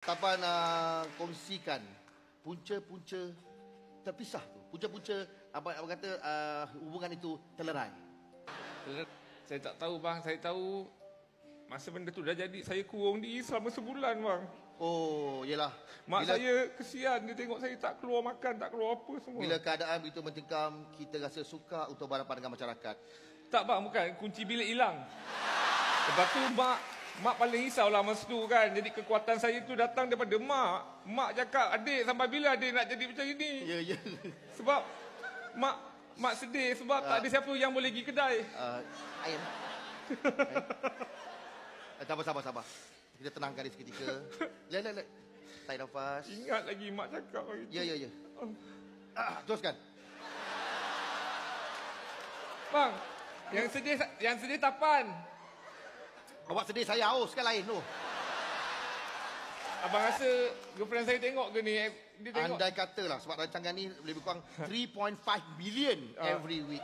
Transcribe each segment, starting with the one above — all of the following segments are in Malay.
Tapan kongsikan punca-punca terpisah tu. Punca-punca apa kata hubungan itu terlerai. Saya tak tahu bang, saya tahu masa benda tu dah jadi saya kurung diri selama sebulan bang. Oh, yelah. Mak saya kesian, dia tengok saya tak keluar makan, tak keluar apa semua. Bila keadaan begitu mencekam, kita rasa suka untuk berhadapan dengan masyarakat. Tak bang, bukan. Kunci bilik hilang. Lepas tu mak paling risaulah masa tu kan. Jadi kekuatan saya tu datang daripada mak. Mak cakap, adik sampai bila adik nak jadi macam ini? Ya, ya. Sebab mak sedih sebab tak ada siapa yang boleh pergi kedai. Ayam. Sabar. Kita tenangkan dia seketika. Let. Tarik nafas. Ingat lagi mak cakap begitu. Ya. Teruskan. Bang, yang sedih Tapan. Awak sedih, saya haus kan lain tu. Abang rasa girlfriend saya tengok ke ni? Dia tengok. Andai katalah sebab rancangan ni lebih kurang 3.5 billion every week.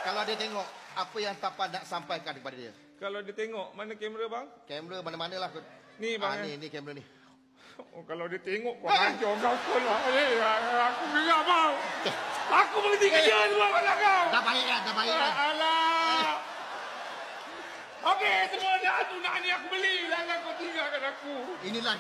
Kalau dia tengok, apa yang Tapan nak sampaikan kepada dia? Kalau dia tengok, mana kamera bang? Kamera mana-mana lah. Ni bang. Ni kamera ni. Oh, kalau dia tengok, kau hancur kau sekolah. Aku gerak bang. Aku berhenti kerja semua pada kau. Dah baik kan? Alah. Okey, semua dah tu nak ni aku beli. Jangan kau tinggalkan aku. Inilah.